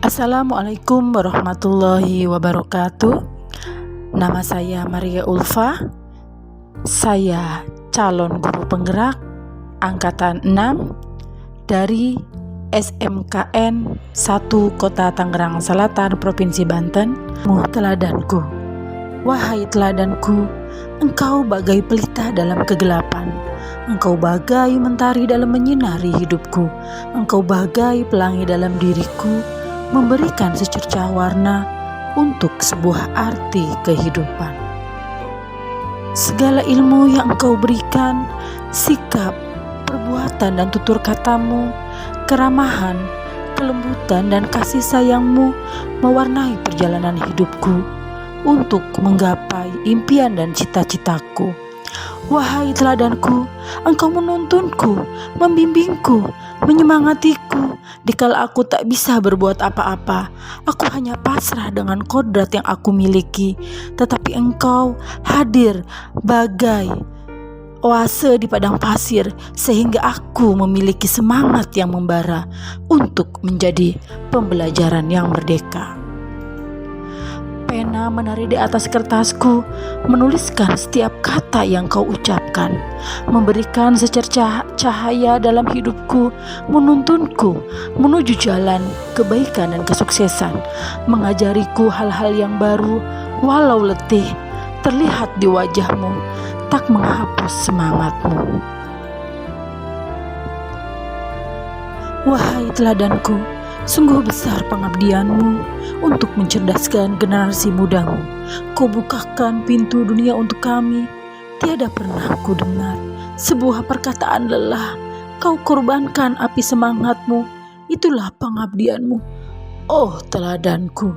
Assalamualaikum warahmatullahi wabarakatuh. Nama saya Maria Ulfa. Saya calon guru penggerak angkatan 6 dari SMKN 1 Kota Tangerang Selatan, Provinsi Banten. Teladanku, wahai teladanku, engkau bagai pelita dalam kegelapan. Engkau bagai mentari dalam menyinari hidupku. Engkau bagai pelangi dalam diriku, memberikan secercah warna untuk sebuah arti kehidupan. Segala ilmu yang engkau berikan, sikap, perbuatan dan tutur katamu, keramahan, kelembutan dan kasih sayangmu mewarnai perjalanan hidupku untuk menggapai impian dan cita-citaku. Wahai teladanku, engkau menuntunku, membimbingku, menyemangatiku dikala aku tak bisa berbuat apa-apa. Aku hanya pasrah dengan kodrat yang aku miliki, tetapi engkau hadir bagai oase di padang pasir sehingga aku memiliki semangat yang membara untuk menjadi pembelajaran yang merdeka. Pena menari di atas kertasku, menuliskan setiap kata yang kau ucapkan, memberikan secercah cahaya dalam hidupku, menuntunku menuju jalan kebaikan dan kesuksesan, mengajariku hal-hal yang baru, walau letih terlihat di wajahmu, tak menghapus semangatmu. Wahai teladanku, sungguh besar pengabdianmu untuk mencerdaskan generasi mudamu. Kau bukakan pintu dunia untuk kami. Tiada pernah ku dengar sebuah perkataan lelah. Kau korbankan api semangatmu. Itulah pengabdianmu, oh teladanku.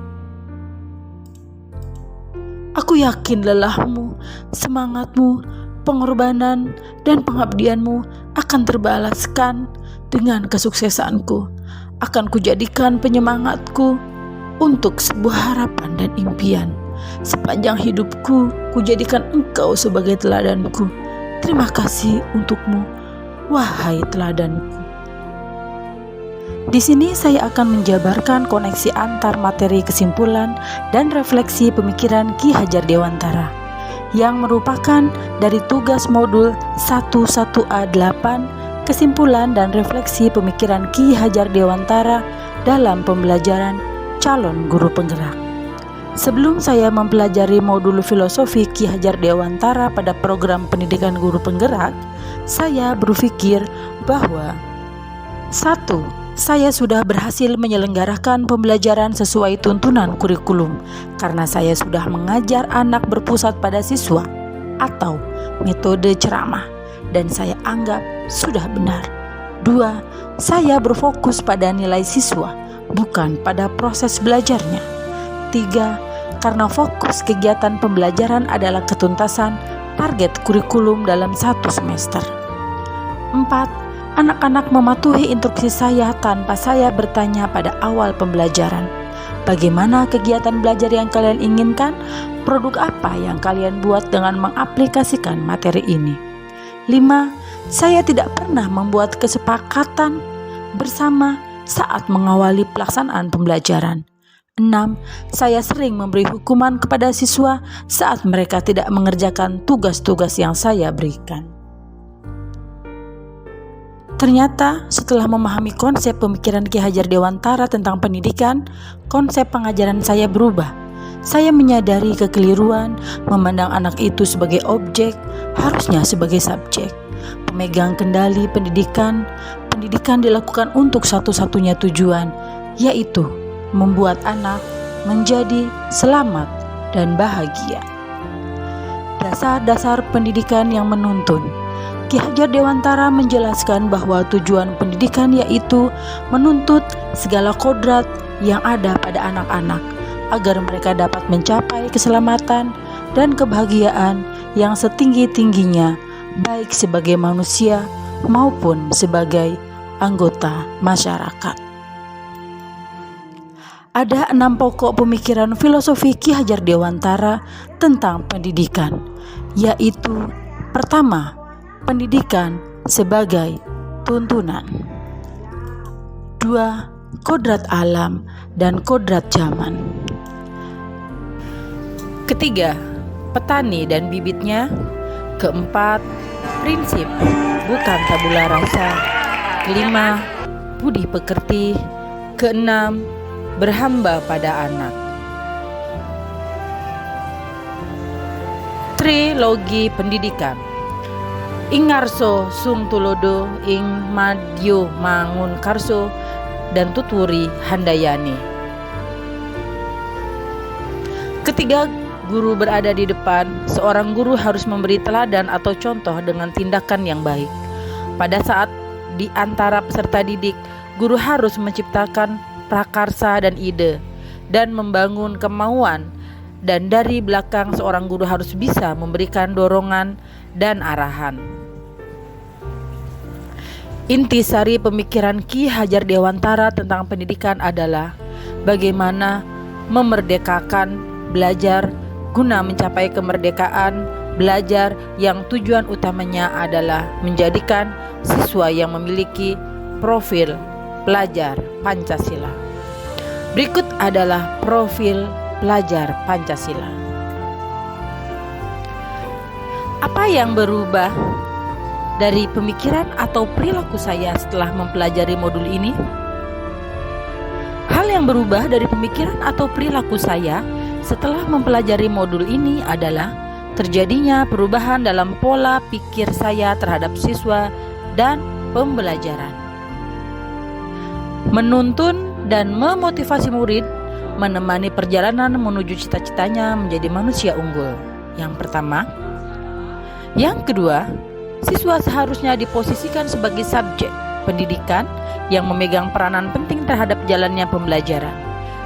Aku yakin lelahmu, semangatmu, pengorbanan dan pengabdianmu akan terbalaskan dengan kesuksesanku. Akan kujadikan penyemangatku untuk sebuah harapan dan impian. Sepanjang hidupku, kujadikan engkau sebagai teladanku. Terima kasih untukmu, wahai teladanku. Di sini saya akan menjabarkan koneksi antar materi kesimpulan dan refleksi pemikiran Ki Hajar Dewantara yang merupakan dari tugas modul 11A8, kesimpulan dan refleksi pemikiran Ki Hajar Dewantara dalam pembelajaran calon guru penggerak. Sebelum saya mempelajari modul filosofi Ki Hajar Dewantara pada program pendidikan guru penggerak, saya berpikir bahwa 1. Saya sudah berhasil menyelenggarakan pembelajaran sesuai tuntunan kurikulum karena saya sudah mengajar anak berpusat pada siswa atau metode ceramah, dan saya anggap sudah benar. 2. Saya berfokus pada nilai siswa, bukan pada proses belajarnya. 3. Karena fokus kegiatan pembelajaran adalah ketuntasan target kurikulum dalam 1 semester. 4. Anak-anak mematuhi instruksi saya tanpa saya bertanya pada awal pembelajaran. Bagaimana kegiatan belajar yang kalian inginkan? Produk apa yang kalian buat dengan mengaplikasikan materi ini? 5. Saya tidak pernah membuat kesepakatan bersama saat mengawali pelaksanaan pembelajaran. 6. Saya sering memberi hukuman kepada siswa saat mereka tidak mengerjakan tugas-tugas yang saya berikan. Ternyata setelah memahami konsep pemikiran Ki Hajar Dewantara tentang pendidikan, konsep pengajaran saya berubah. Saya menyadari kekeliruan memandang anak itu sebagai objek, harusnya sebagai subjek. Pemegang kendali pendidikan dilakukan untuk satu-satunya tujuan, yaitu membuat anak menjadi selamat dan bahagia. Dasar-dasar pendidikan yang menuntun. Ki Hajar Dewantara menjelaskan bahwa tujuan pendidikan yaitu menuntut segala kodrat yang ada pada anak-anak agar mereka dapat mencapai keselamatan dan kebahagiaan yang setinggi-tingginya, baik sebagai manusia maupun sebagai anggota masyarakat. Ada 6 pokok pemikiran filosofi Ki Hajar Dewantara tentang pendidikan, yaitu: pertama, pendidikan sebagai tuntunan. 2. kodrat alam, dan kodrat zaman. Ketiga, petani dan bibitnya. Keempat, prinsip bukan tabula rasa. Kelima, budi pekerti. Keenam, berhamba pada anak. Trilogi pendidikan. Ingarso sung tulodo ing madyo mangun karso dan tuturi handayani. Ketiga, guru berada di depan. Seorang guru harus memberi teladan atau contoh dengan tindakan yang baik. Pada saat di antara peserta didik, guru harus menciptakan prakarsa dan ide dan membangun kemauan, dan dari belakang seorang guru harus bisa memberikan dorongan dan arahan. Intisari pemikiran Ki Hajar Dewantara tentang pendidikan adalah bagaimana memerdekakan belajar guna mencapai kemerdekaan belajar yang tujuan utamanya adalah menjadikan siswa yang memiliki profil pelajar Pancasila. Berikut adalah profil pelajar Pancasila. Apa yang berubah dari pemikiran atau perilaku saya setelah mempelajari modul ini? Hal yang berubah dari pemikiran atau perilaku saya setelah mempelajari modul ini adalah terjadinya perubahan dalam pola pikir saya terhadap siswa dan pembelajaran. Menuntun dan memotivasi murid menemani perjalanan menuju cita-citanya menjadi manusia unggul. Yang pertama. Yang kedua, siswa seharusnya diposisikan sebagai subjek pendidikan yang memegang peranan penting terhadap jalannya pembelajaran.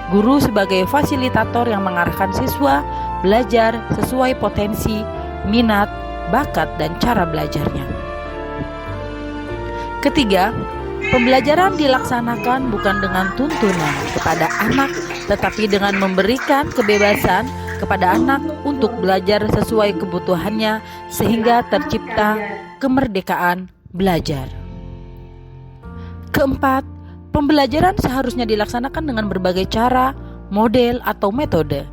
Guru sebagai fasilitator yang mengarahkan siswa belajar sesuai potensi, minat, bakat, dan cara belajarnya. Ketiga, pembelajaran dilaksanakan bukan dengan tuntunan kepada anak, tetapi dengan memberikan kebebasan kepada anak untuk belajar sesuai kebutuhannya sehingga tercipta kemerdekaan belajar. Keempat, pembelajaran seharusnya dilaksanakan dengan berbagai cara, model, atau metode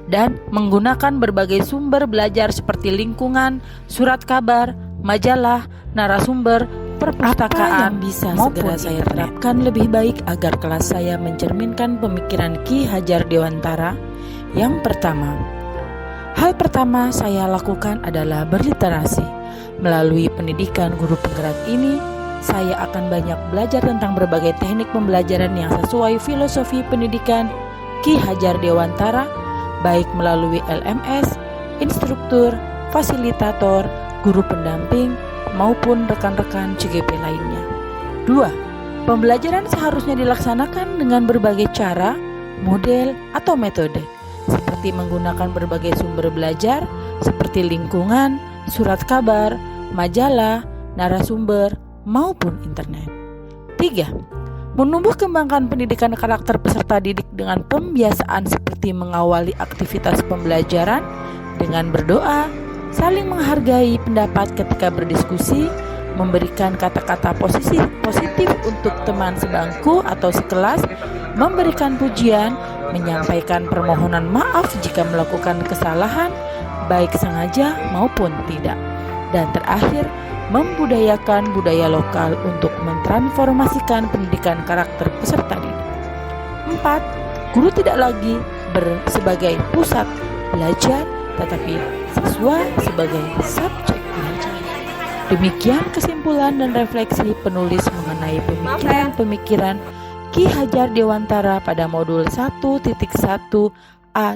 dan menggunakan berbagai sumber belajar seperti lingkungan, surat kabar, majalah, narasumber, perpustakaan, yang bisa maupun segera saya internet. terapkan lebih baik agar kelas saya mencerminkan pemikiran Ki Hajar Dewantara? Yang pertama, hal pertama saya lakukan adalah berliterasi. Melalui pendidikan guru penggerak ini, saya akan banyak belajar tentang berbagai teknik pembelajaran yang sesuai filosofi pendidikan Ki Hajar Dewantara, baik melalui LMS, instruktur, fasilitator, guru pendamping, maupun rekan-rekan CGP lainnya. 2. Pembelajaran seharusnya dilaksanakan dengan berbagai cara, model, atau metode, seperti menggunakan berbagai sumber belajar, seperti lingkungan, surat kabar, majalah, narasumber, maupun internet. 3. Menumbuh kembangkan pendidikan karakter peserta didik dengan pembiasaan seperti mengawali aktivitas pembelajaran dengan berdoa, saling menghargai pendapat ketika berdiskusi, memberikan kata-kata positif untuk teman sebangku atau sekelas, memberikan pujian, menyampaikan permohonan maaf jika melakukan kesalahan, baik sengaja maupun tidak. Dan terakhir, membudayakan budaya lokal untuk mentransformasikan pendidikan karakter peserta didik. 4. Guru tidak lagi sebagai pusat belajar, tetapi siswa sebagai subjek belajar. Demikian kesimpulan dan refleksi penulis mengenai pemikiran-pemikiran Ki Hajar Dewantara pada modul 1.1a